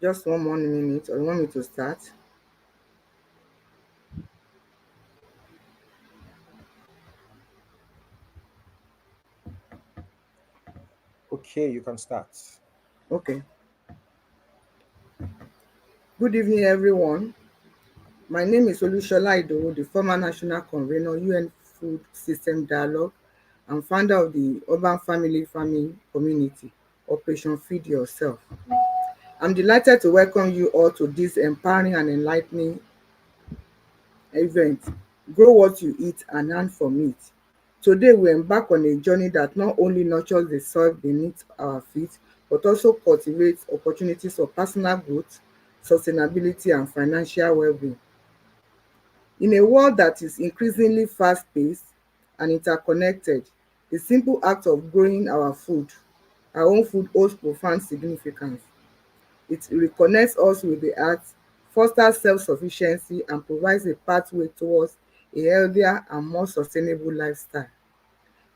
Just 1 minute, or you want me to start? Okay, you can start. Okay. Good evening, everyone. My name is Olushola Idowu, the former national convener, UN Food System Dialogue, and founder of the Urban Family Farming Community, Operation Feed Yourself. I'm delighted to welcome you all to this empowering and enlightening event, Grow What You Eat and Learn From It. Today, we embark on a journey that not only nurtures the soil beneath our feet, but also cultivates opportunities for personal growth, sustainability, and financial well-being. In a world that is increasingly fast-paced and interconnected, the simple act of growing our own food, holds profound significance. It reconnects us with the earth, fosters self-sufficiency, and provides a pathway towards a healthier and more sustainable lifestyle.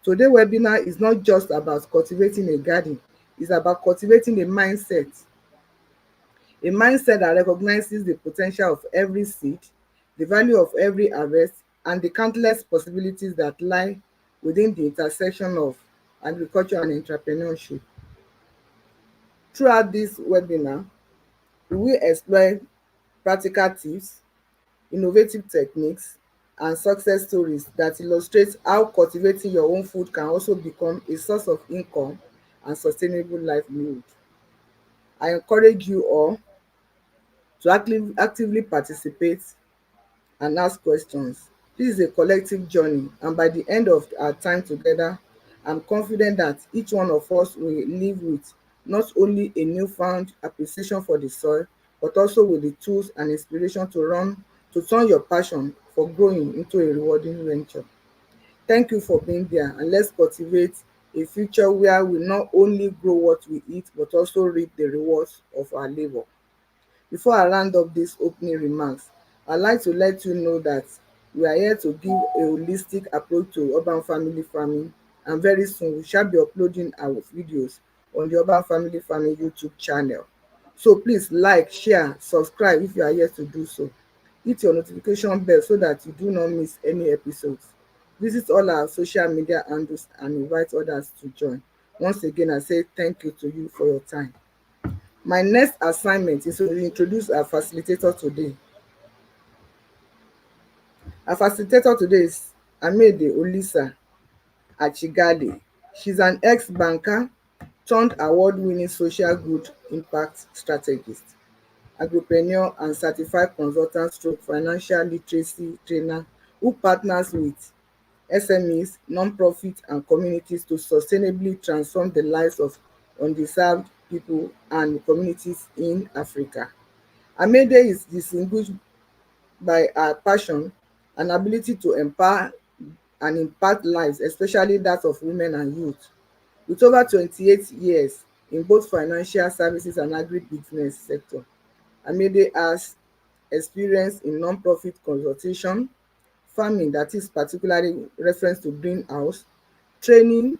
Today's webinar is not just about cultivating a garden, it's about cultivating a mindset that recognizes the potential of every seed, the value of every harvest, and the countless possibilities that lie within the intersection of agriculture and entrepreneurship. Throughout this webinar, we will explore practical tips, innovative techniques, and success stories that illustrate how cultivating your own food can also become a source of income and sustainable livelihood. I encourage you all to actively participate and ask questions. This is a collective journey, and by the end of our time together, I'm confident that each one of us will leave with not only a newfound appreciation for the soil, but also with the tools and inspiration to turn your passion for growing into a rewarding venture. Thank you for being there, and let's cultivate a future where we not only grow what we eat, but also reap the rewards of our labor. Before I round up these opening remarks, I'd like to let you know that we are here to give a holistic approach to urban family farming, and very soon we shall be uploading our videos on the Urban Family Farming YouTube channel. So please like, share, subscribe if you are yet to do so. Hit your notification bell so that you do not miss any episodes. Visit all our social media handles and invite others to join. Once again, I say thank you to you for your time. My next assignment is to introduce our facilitator today. Our facilitator today is Amede Olisa Achigale. She's an ex-banker turned award-winning social good impact strategist, agripreneur, and certified consultant stroke financial literacy trainer who partners with SMEs, non-profit, and communities to sustainably transform the lives of undeserved people and communities in Africa. Amede is distinguished by her passion and ability to empower and impact lives, especially that of women and youth. With over 28 years in both financial services and agribusiness sector, Amede has experience in non-profit consultation, farming, that is particularly reference to greenhouse, training,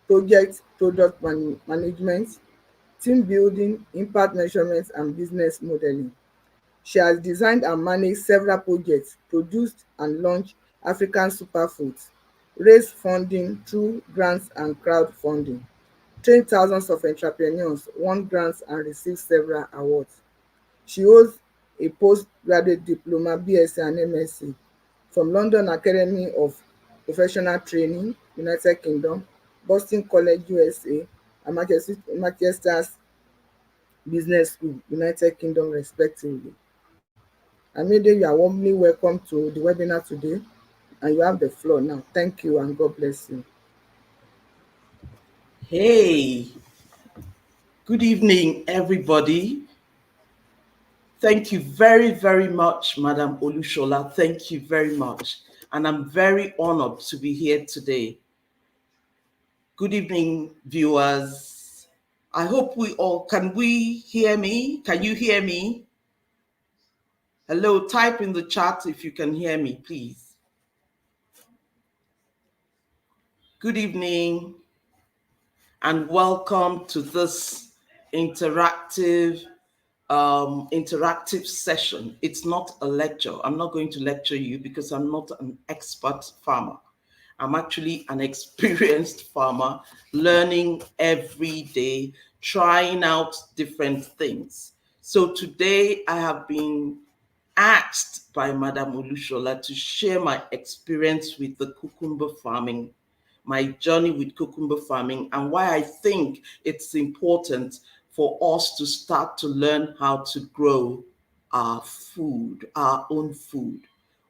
product management, team building, impact measurement, and business modeling. She has designed and managed several projects, produced and launched African superfoods, raised funding through grants and crowdfunding, trained thousands of entrepreneurs, won grants, and received several awards. She holds a postgraduate diploma, BSc and MSc from London Academy of Professional Training, United Kingdom, Boston College, USA, and Manchester's Business School, United Kingdom, respectively. Amide, you are warmly welcome to the webinar today, and you have the floor now. Thank you, and God bless you. Hey, good evening, everybody. Thank you very, very much, Madam Olushola. Thank you very much. And I'm very honored to be here today. Good evening, viewers. I hope can we hear me? Can you hear me? Hello, type in the chat if you can hear me, please. Good evening and welcome to this interactive interactive session. It's not a lecture. I'm not going to lecture you because I'm not an expert farmer. I'm actually an experienced farmer, learning every day, trying out different things. So today I have been asked by Madam Olushola to share my experience with the cucumber farming, my journey with cucumber farming, and why I think it's important for us to start to learn how to grow our food, our own food.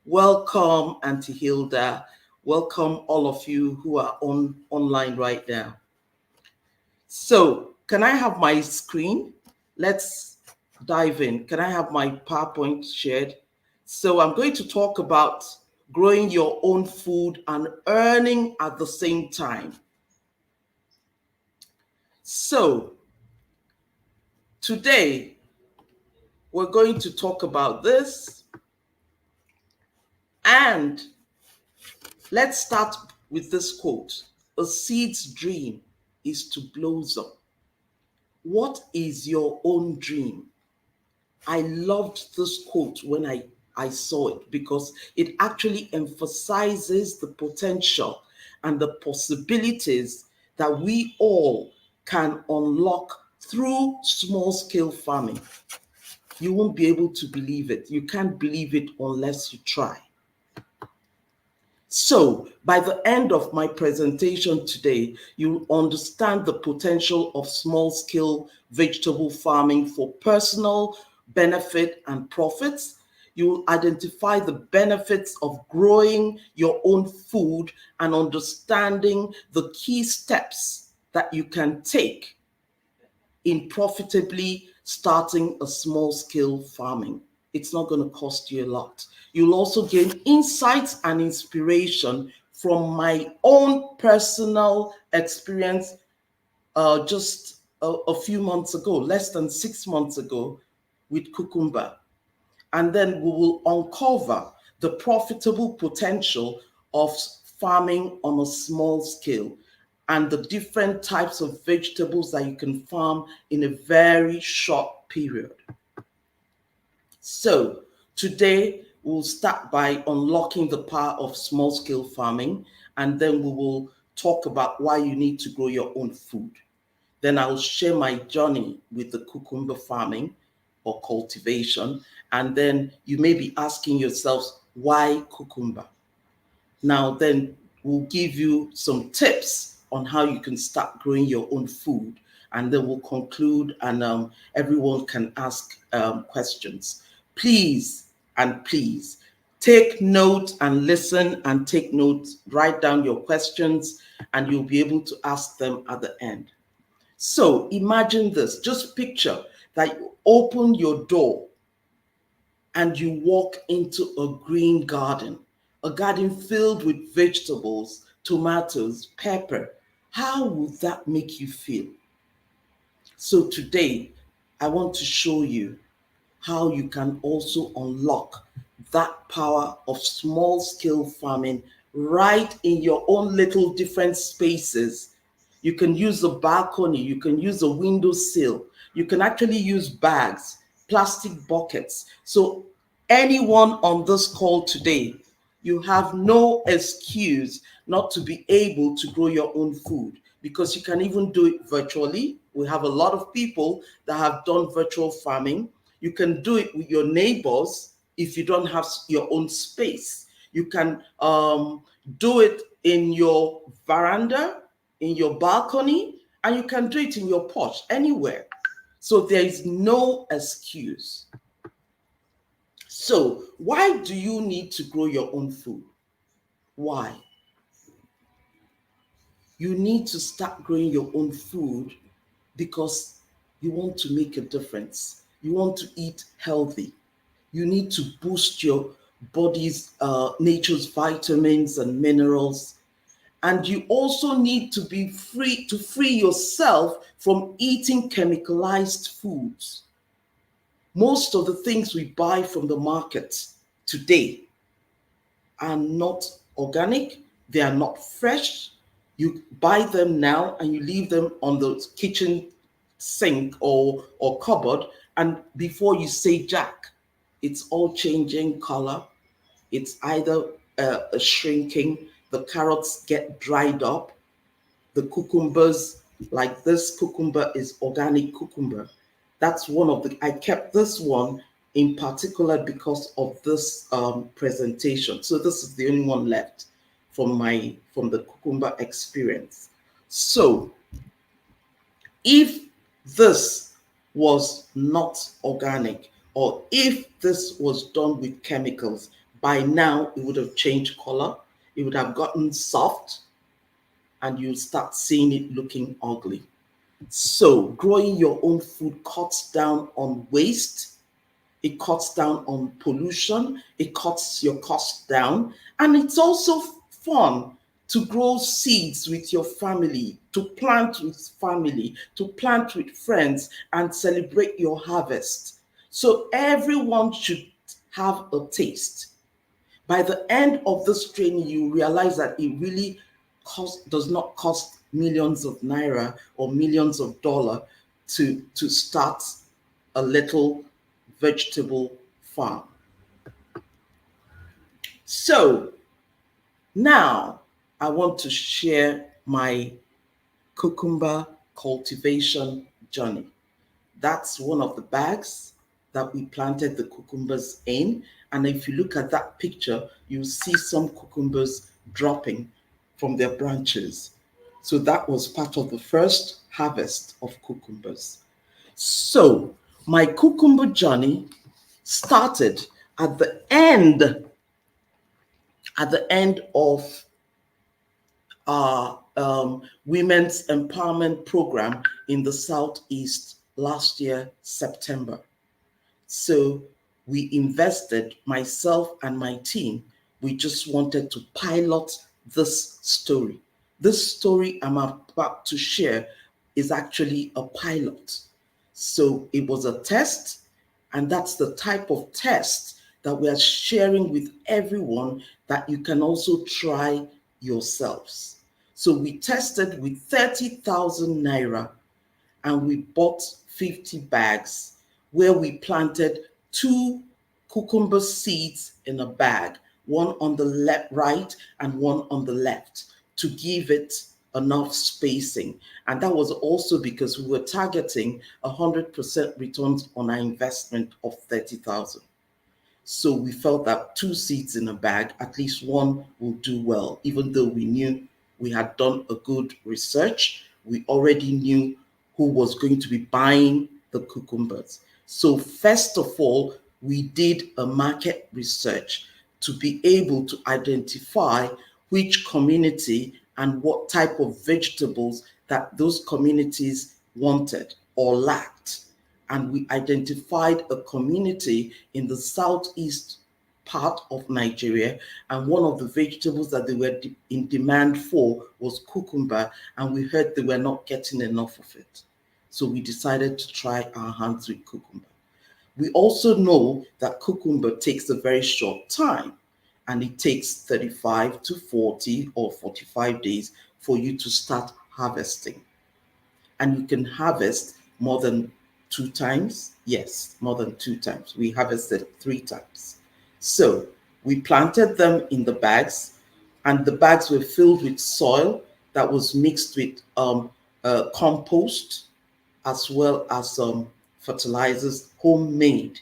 Welcome, Auntie Hilda. Welcome, all of you who are online right now. So, can I have my screen? Let's dive in. Can I have my PowerPoint shared? So, I'm going to talk about growing your own food and earning at the same time. So, today we're going to talk about this, and let's start with this quote. A seed's dream is to blossom. What is your own dream? I loved this quote when I saw it because it actually emphasizes the potential and the possibilities that we all can unlock through small scale farming. You won't be able to believe it. You can't believe it unless you try. So, by the end of my presentation today, you understand the potential of small scale vegetable farming for personal benefit and profits. You will identify the benefits of growing your own food and understanding the key steps that you can take in profitably starting a small scale farming. It's not going to cost you a lot. You'll also gain insights and inspiration from my own personal experience just a few months ago, less than 6 months ago, with cucumber. And then we will uncover the profitable potential of farming on a small scale and the different types of vegetables that you can farm in a very short period. So, today we'll start by unlocking the power of small scale farming, and then we will talk about why you need to grow your own food. Then I'll share my journey with the cucumber farming or cultivation. And then you may be asking yourselves, why cucumber? Now, then we'll give you some tips on how you can start growing your own food. And then we'll conclude, and everyone can ask questions. Please and please take note and listen and take note, write down your questions, and you'll be able to ask them at the end. So imagine this, just picture that you open your door and you walk into a green garden, a garden filled with vegetables, tomatoes, pepper. How would that make you feel? So today, I want to show you how you can also unlock that power of small scale farming right in your own little different spaces. You can use a balcony, you can use a windowsill, you can actually use bags, plastic buckets. So, anyone on this call today, you have no excuse not to be able to grow your own food because you can even do it virtually. We have a lot of people that have done virtual farming. You can do it with your neighbors if you don't have your own space. You can do it in your veranda, in your balcony, and you can do it in your porch, anywhere. So there is no excuse. So, why do you need to grow your own food? Why? You need to start growing your own food because you want to make a difference. You want to eat healthy. You need to boost your body's nature's vitamins and minerals. And you also need to be free to free yourself from eating chemicalized foods. Most of the things we buy from the market today are not organic, they are not fresh. You buy them now and you leave them on the kitchen sink or cupboard, And before you say Jack, it's all changing color. It's either shrinking, the carrots get dried up, the cucumbers, like this cucumber is organic cucumber. That's one of the, I kept this one in particular because of this presentation. So this is the only one left from the cucumber experience. So if this was not organic, or if this was done with chemicals, by now it would have changed color, it would have gotten soft, and you start seeing it looking ugly. So, growing your own food cuts down on waste, it cuts down on pollution, it cuts your costs down, and it's also fun to grow seeds with your family, to plant with family, to plant with friends, and celebrate your harvest. So, everyone should have a taste. By the end of this training, you realize that it really does not cost millions of naira or millions of dollars to start a little vegetable farm. So now I want to share my cucumber cultivation journey. That's one of the bags that we planted the cucumbers in. And if you look at that picture, you see some cucumbers dropping from their branches. So that was part of the first harvest of cucumbers. So my cucumber journey started at the end of our women's empowerment program in the Southeast last year, September. So we invested, myself and my team, we just wanted to pilot this story. This story I'm about to share is actually a pilot. So it was a test, and that's the type of test that we are sharing with everyone that you can also try yourselves. So we tested with 30,000 naira, and we bought 50 bags where we planted two cucumber seeds in a bag, one on the left, right, and one on the left, to give it enough spacing. And that was also because we were targeting 100% returns on our investment of 30,000. So we felt that two seeds in a bag, at least one will do well, even though we knew we had done a good research. We already knew who was going to be buying the cucumbers. So first of all, we did a market research to be able to identify which community and what type of vegetables that those communities wanted or lacked. And we identified a community in the southeast part of Nigeria, and one of the vegetables that they were in demand for was cucumber, and we heard they were not getting enough of it. So we decided to try our hands with cucumber. We also know that cucumber takes a very short time, and it takes 35 to 40 or 45 days for you to start harvesting. And you can harvest more than two times. Yes, more than two times. We harvested three times. So we planted them in the bags, and the bags were filled with soil that was mixed with compost, as well as fertilizers, homemade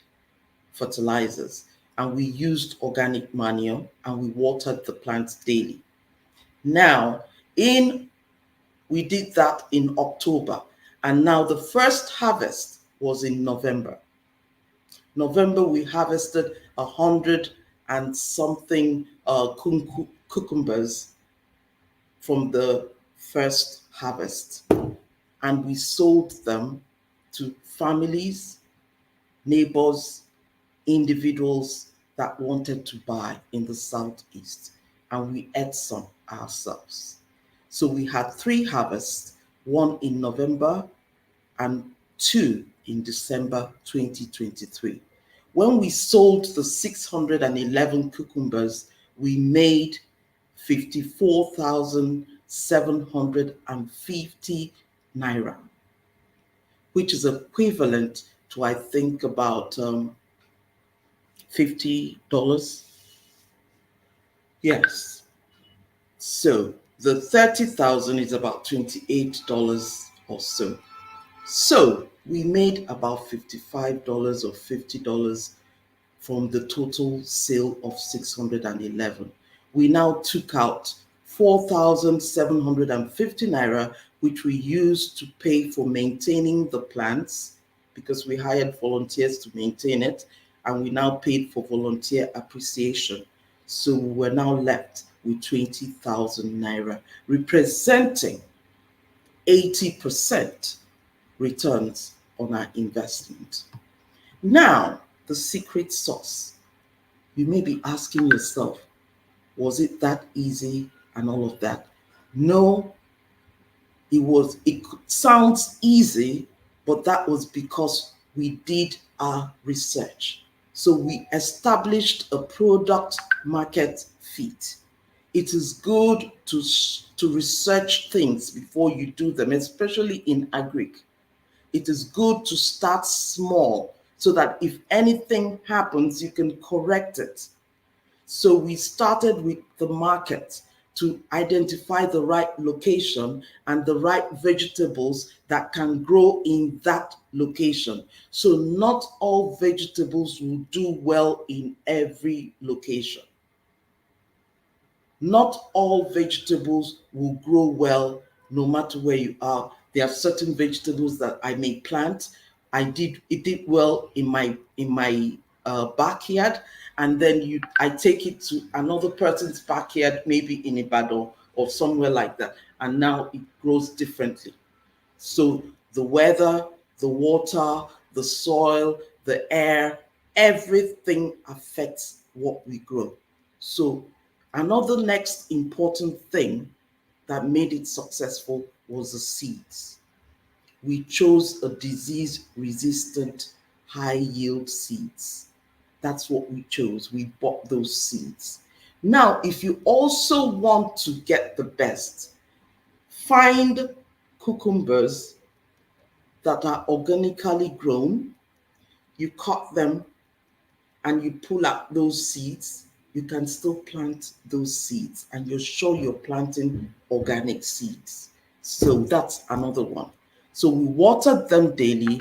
fertilizers. And we used organic manure, and we watered the plants daily. Now, in we did that in October, and now the first harvest was in November. November, we harvested 100 and something cucumbers from the first harvest, and we sold them to families, neighbors, individuals that wanted to buy in the Southeast, and we ate some ourselves. So we had three harvests, one in November and two in December 2023. When we sold the 611 cucumbers, we made 54,750 naira, which is equivalent to I think about $50. Yes. So the 30,000 is about $28 or so. So we made about $55 or $50 from the total sale of 611. We now took out 4,750 naira, which we used to pay for maintaining the plants because we hired volunteers to maintain it, and we now paid for volunteer appreciation. So we're now left with 20,000 naira, representing 80% returns on our investment. Now, the secret sauce. You may be asking yourself, was it that easy and all of that? No, it sounds easy, but that was because we did our research. So we established a product market fit. It is good to research things before you do them, especially in agric. It is good to start small so that if anything happens, you can correct it. So we started with the market to identify the right location and the right vegetables that can grow in that location. So not all vegetables will do well in every location. Not all vegetables will grow well no matter where you are. There are certain vegetables that I may plant. It did well in my backyard, and then I take it to another person's backyard, maybe in Ibadan or somewhere like that, and now it grows differently. So the weather, the water, the soil, the air, everything affects what we grow. So another next important thing that made it successful was the seeds. We chose a disease resistant high yield seeds. That's what we chose. We bought those seeds. Now, if you also want to get the best, find cucumbers that are organically grown. You cut them and you pull out those seeds. You can still plant those seeds, and you're sure you're planting organic seeds. So that's another one. So we watered them daily,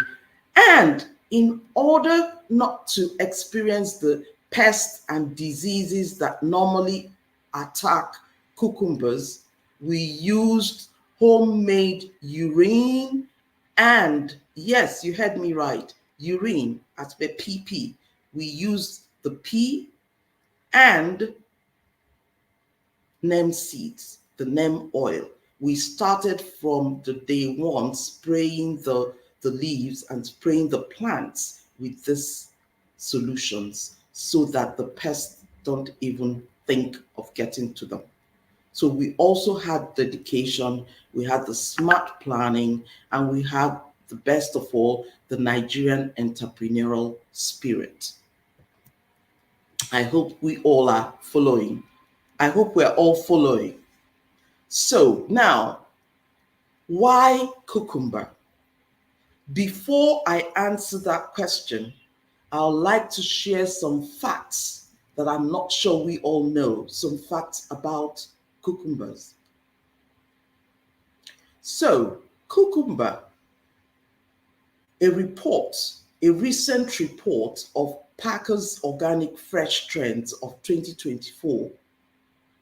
and in order not to experience the pests and diseases that normally attack cucumbers, we used homemade urine and, yes, you heard me right, urine as the PP. We used the pea and neem seeds, the neem oil. We started from the day one spraying the leaves and spraying the plants with these solutions so that the pests don't even think of getting to them. So we also had dedication, we had the smart planning, and we had the best of all, the Nigerian entrepreneurial spirit. I hope we all are following. I hope we're all following. So now, why cucumber? Before I answer that question, I'd like to share some facts that I'm not sure we all know, some facts about cucumbers. So, cucumber, a recent report of Parker's Organic Fresh Trends of 2024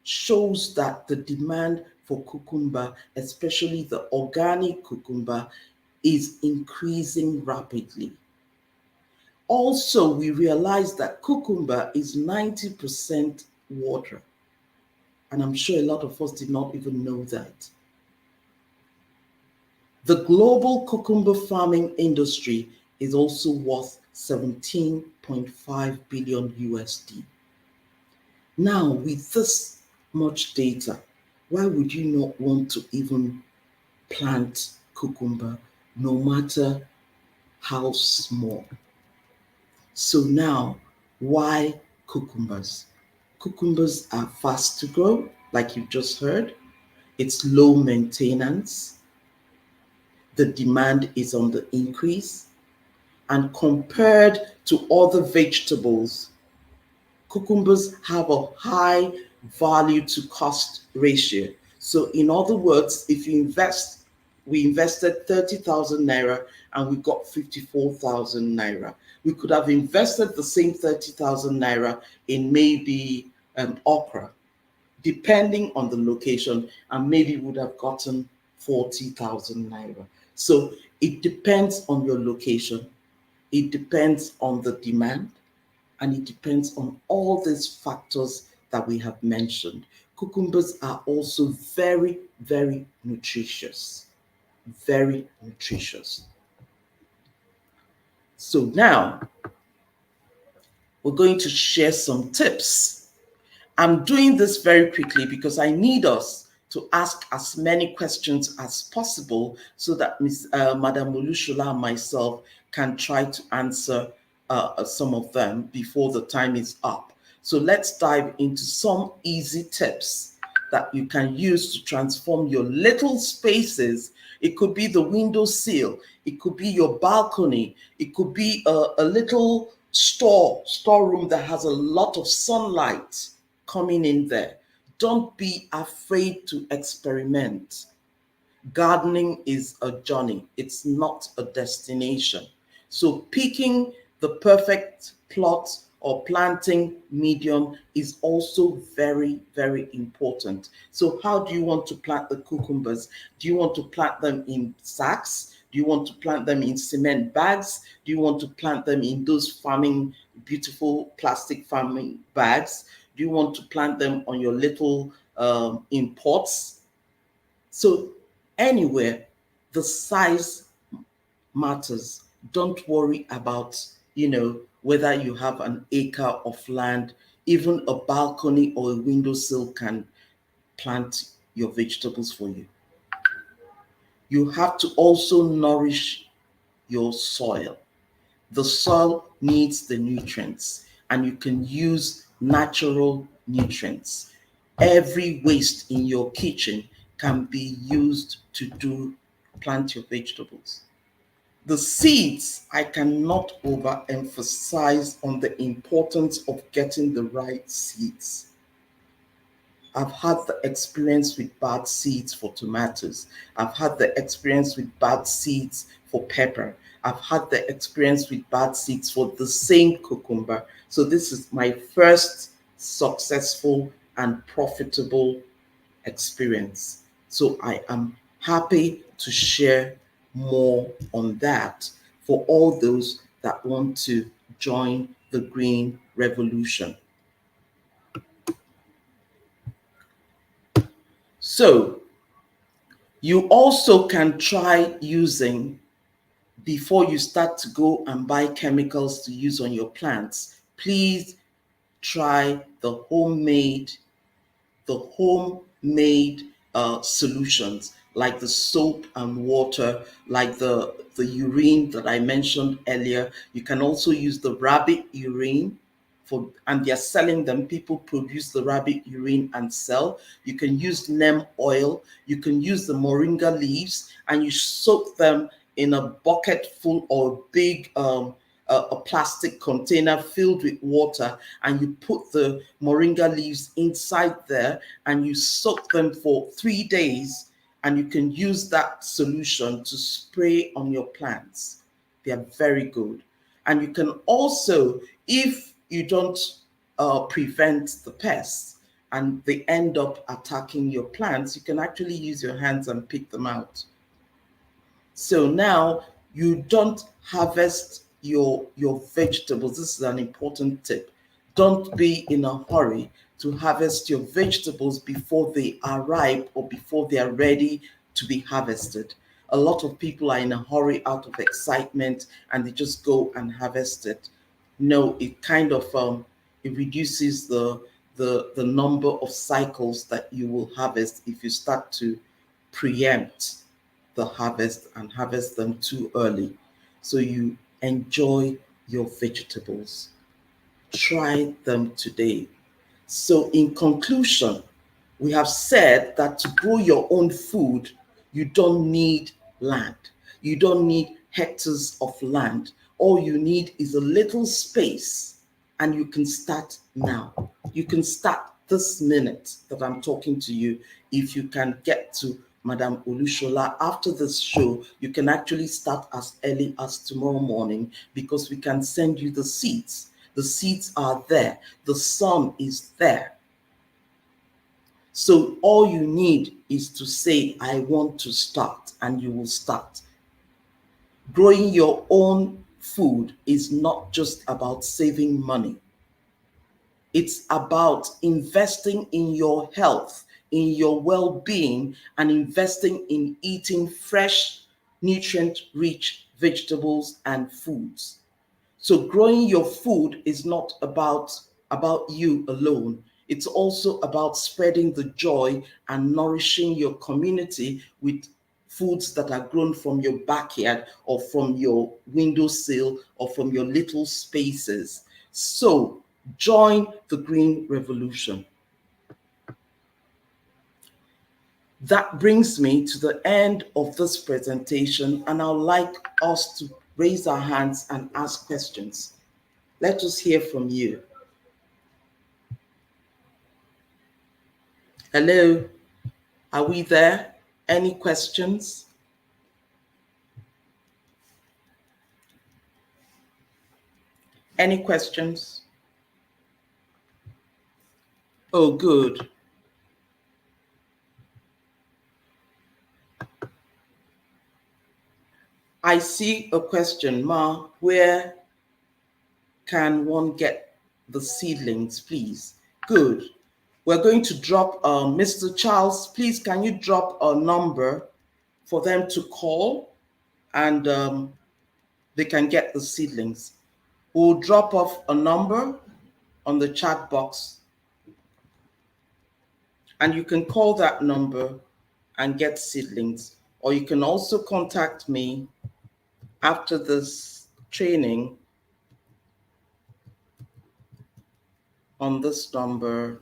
shows that the demand for cucumber, especially the organic cucumber, is increasing rapidly. Also, we realize that cucumber is 90% water. And I'm sure a lot of us did not even know that. The global cucumber farming industry is also worth 17.5 billion USD. Now, with this much data, why would you not want to even plant cucumber, no matter how small? So now, why cucumbers? Cucumbers are fast to grow, like you've just heard. It's low maintenance. The demand is on the increase. And compared to other vegetables, cucumbers have a high value to cost ratio. So, in other words, if you invest, we invested 30,000 naira and we got 54,000 naira. We could have invested the same 30,000 naira in maybe okra, depending on the location, and maybe would have gotten 40,000 naira. So, it depends on your location, it depends on the demand, and it depends on all these factors that we have mentioned. Cucumbers are also very, very nutritious. Very nutritious. So now we're going to share some tips. I'm doing this very quickly because I need us to ask as many questions as possible so that Madam Olushola and myself can try to answer some of them before the time is up. So let's dive into some easy tips that you can use to transform your little spaces. It could be the window sill, it could be your balcony, it could be a little storeroom that has a lot of sunlight coming in there. Don't be afraid to experiment. Gardening is a journey, it's not a destination. So, picking the perfect plot or planting medium is also very, very important. So, how do you want to plant the cucumbers? Do you want to plant them in sacks? Do you want to plant them in cement bags? Do you want to plant them in those farming, beautiful plastic farming bags? Do you want to plant them on your little in pots? So, anywhere, the size matters. Don't worry about, whether you have an acre of land, even a balcony or a windowsill can plant your vegetables for you. You have to also nourish your soil. The soil needs the nutrients, and you can use natural nutrients. Every waste in your kitchen can be used to plant your vegetables. The seeds, I cannot overemphasize on the importance of getting the right seeds. I've had the experience with bad seeds for tomatoes. I've had the experience with bad seeds for pepper. I've had the experience with bad seeds for the same cucumber. So this is my first successful and profitable experience. So I am happy to share more on that for all those that want to join the green revolution. So you also can try using, before you start to go and buy chemicals to use on your plants, please try the homemade solutions like the soap and water, like the urine that I mentioned earlier. You can also use the rabbit urine and they're selling them. People produce the rabbit urine and sell. You can use neem oil. You can use the moringa leaves and you soak them in a bucket full or big a plastic container filled with water, and you put the moringa leaves inside there and you soak them for 3 days, and you can use that solution to spray on your plants. They are very good. And you can also, if you don't prevent the pests and they end up attacking your plants, you can actually use your hands and pick them out. So now you don't harvest your vegetables. This is an important tip. Don't be in a hurry to harvest your vegetables before they are ripe or before they are ready to be harvested. A lot of people are in a hurry out of excitement and they just go and harvest it. No, it kind of it reduces the number of cycles that you will harvest if you start to preempt the harvest and harvest them too early. So you enjoy your vegetables. Try them today. So, in conclusion, we have said that to grow your own food, you don't need land. You don't need hectares of land. All you need is a little space, and you can start now. You can start this minute that I'm talking to you. If you can get to Madam Olushola after this show, you can actually start as early as tomorrow morning, because we can send you the seeds. The seeds are there. The sun is there. So all you need is to say, I want to start, and you will start. Growing your own food is not just about saving money. It's about investing in your health, in your well being, and investing in eating fresh, nutrient rich vegetables and foods. So growing your food is not about you alone. It's also about spreading the joy and nourishing your community with foods that are grown from your backyard or from your windowsill or from your little spaces. So join the green revolution. That brings me to the end of this presentation, and I'd like us to raise our hands and ask questions. Let us hear from you. Hello, are we there? Any questions? Any questions? Oh, good. I see a question, Ma. Where can one get the seedlings, please? Good. We're going to drop, Mr. Charles, please, can you drop a number for them to call, and they can get the seedlings? We'll drop off a number on the chat box, and you can call that number and get seedlings. Or you can also contact me after this training on this number.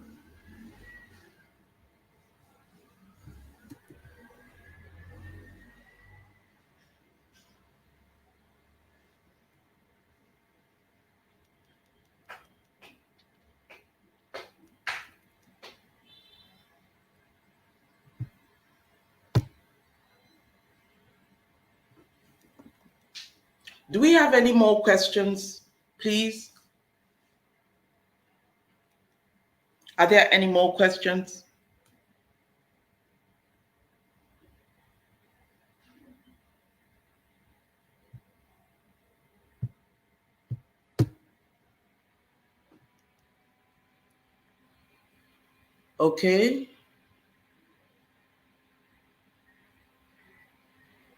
Do we have any more questions, please? Are there any more questions? Okay.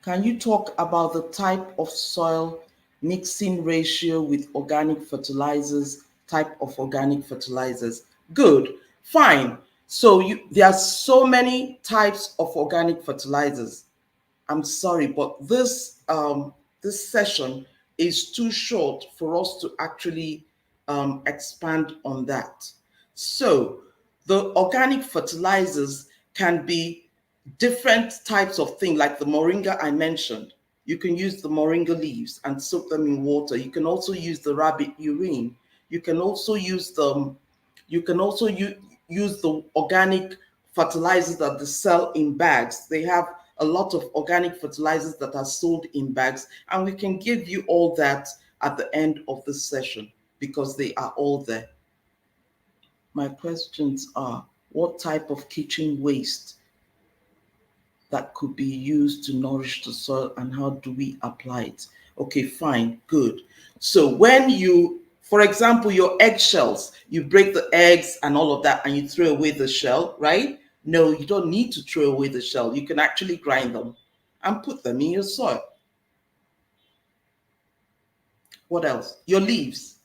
Can you talk about the type of soil mixing ratio with organic fertilizers, type of organic fertilizers? Good, fine. So there are so many types of organic fertilizers. I'm sorry, but this session is too short for us to actually expand on that. So the organic fertilizers can be different types of things, like the moringa I mentioned. You can use the moringa leaves and soak them in water. You can also use the rabbit urine. You can also use use the organic fertilizers that they sell in bags. They have a lot of organic fertilizers that are sold in bags, and we can give you all that at the end of this session, because they are all there. My questions are, what type of kitchen waste that could be used to nourish the soil, and how do we apply it? Okay, fine, good. So when you, for example, your eggshells, you break the eggs and all of that and you throw away the shell, right? No, you don't need to throw away the shell. You can actually grind them and put them in your soil. What else? Your leaves,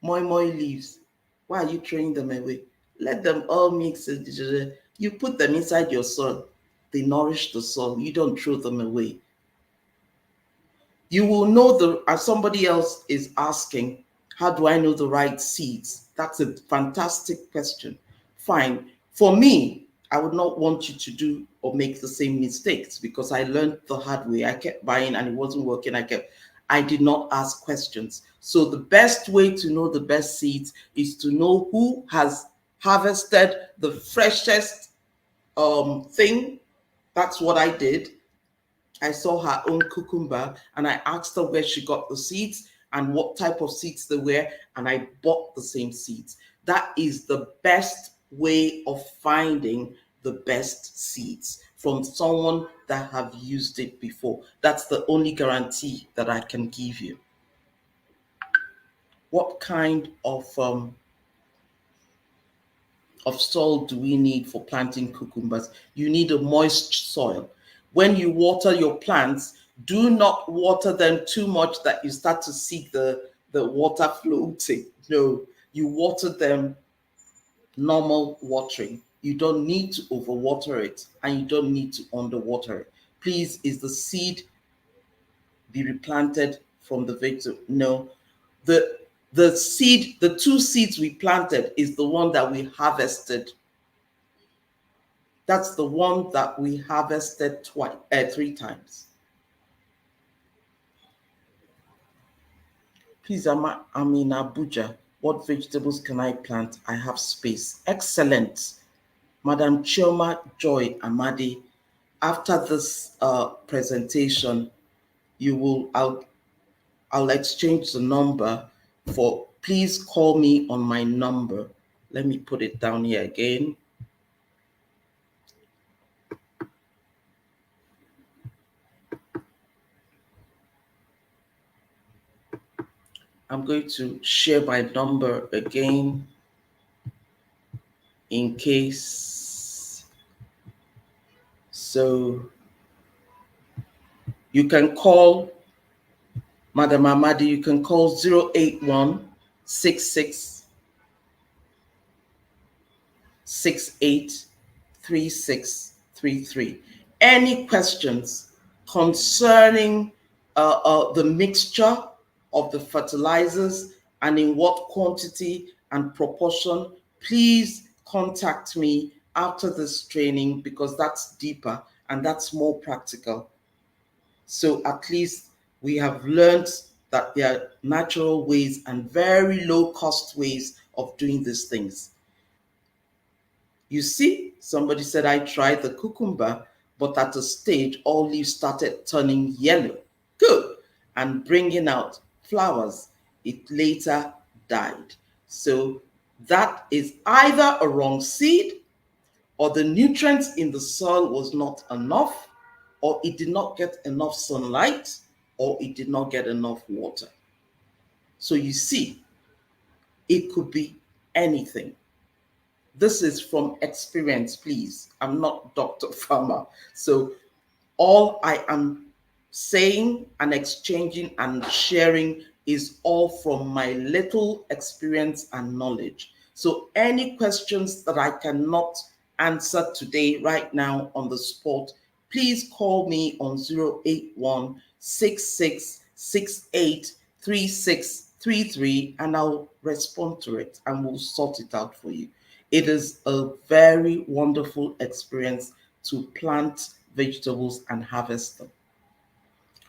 moi leaves. Why are you throwing them away? Let them all mix. You put them inside your soil. They nourish the soil. You don't throw them away. You will know as somebody else is asking, how do I know the right seeds? That's a fantastic question. Fine. For me, I would not want you to do or make the same mistakes, because I learned the hard way. I kept buying and it wasn't working. I did not ask questions. So the best way to know the best seeds is to know who has harvested the freshest thing. That's what I did. I saw her own cucumber and I asked her where she got the seeds and what type of seeds they were, and I bought the same seeds. That is the best way of finding the best seeds from someone that have used it before. That's the only guarantee that I can give you. What kind of soil do we need for planting cucumbers? You need a moist soil. When you water your plants, do not water them too much that you start to see the water floating. No, you water them normal watering. You don't need to overwater it and you don't need to underwater it. Please, is the seed be replanted from the vegetable? No. The seed, the two seeds we planted is the one that we harvested. That's the one that we harvested twice, 3 times. Please, I'm in Abuja. What vegetables can I plant? I have space. Excellent. Madam Chioma Joy Amadi, after this presentation, you will, I'll exchange the number for, please call me on my number. Let me put it down here again. I'm going to share my number again in case. So you can call Madam Amadi, you can call 081 66 68 3633. Any questions concerning the mixture of the fertilizers and in what quantity and proportion, please contact me after this training because that's deeper and that's more practical. So at least we have learned that there are natural ways and very low cost ways of doing these things. You see, somebody said, I tried the cucumber, but at a stage, all leaves started turning yellow. Good. And bringing out flowers. It later died. So that is either a wrong seed, or the nutrients in the soil was not enough, or it did not get enough sunlight, or it did not get enough water. So you see, it could be anything. This is from experience, please. I'm not Dr. Farmer. So all I am saying and exchanging and sharing is all from my little experience and knowledge. So any questions that I cannot answer today, right now on the spot, please call me on 081 66 68 3633 and I'll respond to it and we'll sort it out for you. It is a very wonderful experience to plant vegetables and harvest them.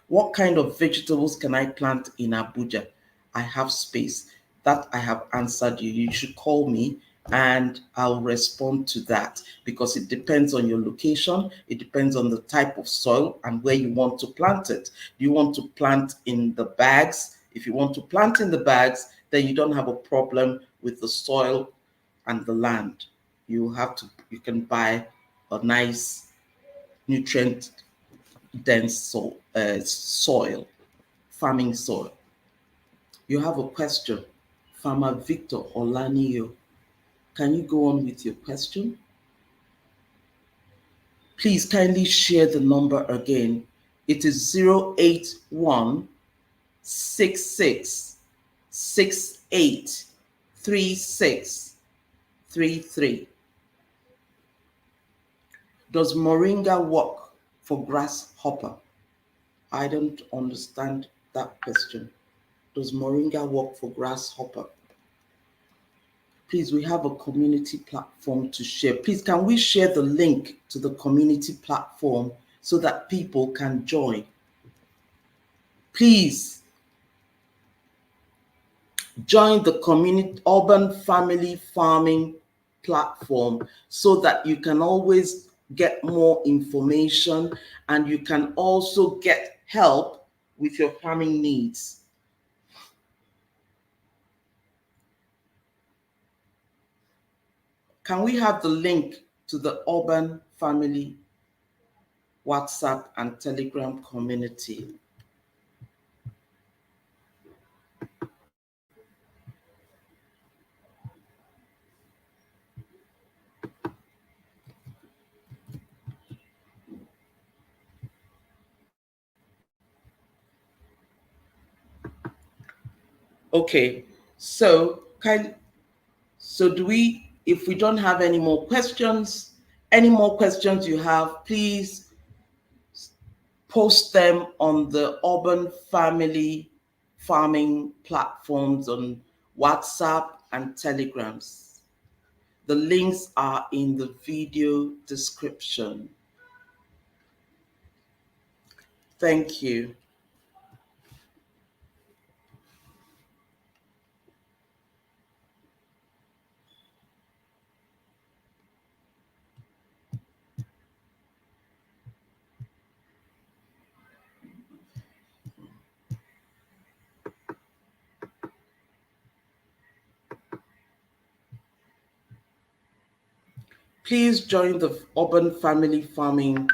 What kind of vegetables can I plant in Abuja? I have space. That I have answered you. You should call me and I'll respond to that because it depends on your location. It depends on the type of soil and where you want to plant it. Do you want to plant in the bags? If you want to plant in the bags, then you don't have a problem with the soil and the land. You can buy a nice nutrient dense soil, farming soil. You have a question, Farmer Victor Olaniyo. Can you go on with your question? Please kindly share the number again. It is 081 66 68 3633. Does moringa work for grasshopper? I don't understand that question. Does moringa work for grasshopper? Please, we have a community platform to share. Please, can we share the link to the community platform so that people can join? Please, Join the community urban family farming platform so that you can always get more information and you can also get help with your farming needs. Can we have the link to the urban family WhatsApp and Telegram community? Okay, so do we, if we don't have any more questions you have, please post them on the urban family farming platforms on WhatsApp and Telegrams. The links are in the video description. Thank you. Please join the urban family farming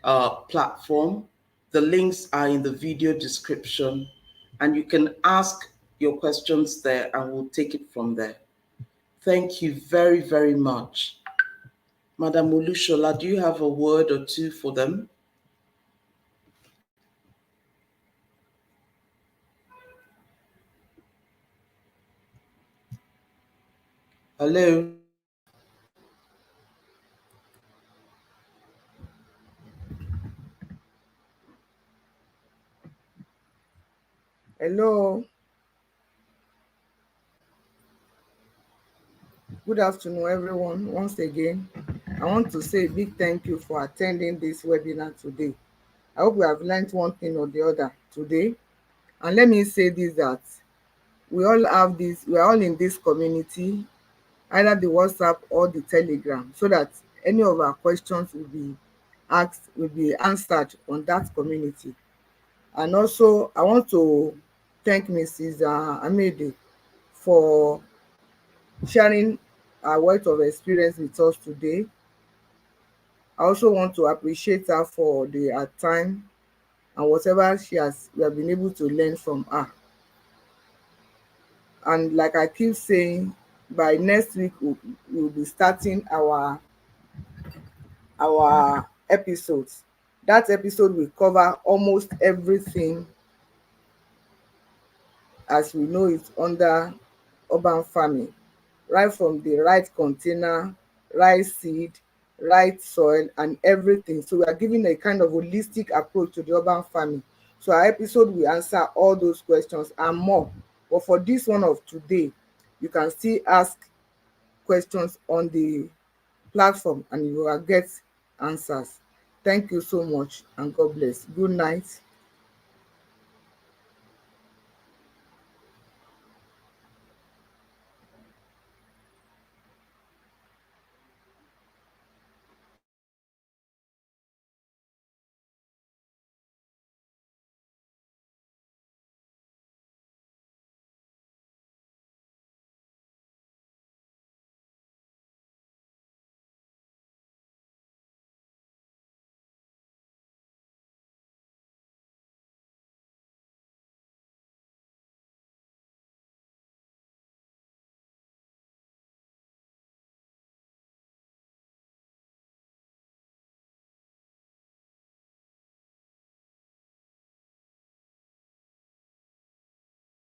platform. The links are in the video description, and you can ask your questions there and we'll take it from there. Thank you very, very much. Madam Olushola, do you have a word or two for them? Hello? Hello, good afternoon, everyone. Once again, I want to say a big thank you for attending this webinar today. I hope we have learned one thing or the other today. And let me say this, that we are all in this community, either the WhatsApp or the Telegram, so that any of our questions will be answered on that community. And also, I want to thank Mrs. Amede for sharing her wealth of experience with us today. I also want to appreciate her for her time and whatever we have been able to learn from her. And like I keep saying, by next week we'll be starting our episodes. That episode will cover almost everything as we know it under urban farming, right from the right container, right seed, right soil, and everything. So we are giving a kind of holistic approach to the urban farming. So our episode will answer all those questions and more. But for this one of today, you can still ask questions on the platform and you will get answers. Thank you so much and God bless. Good night.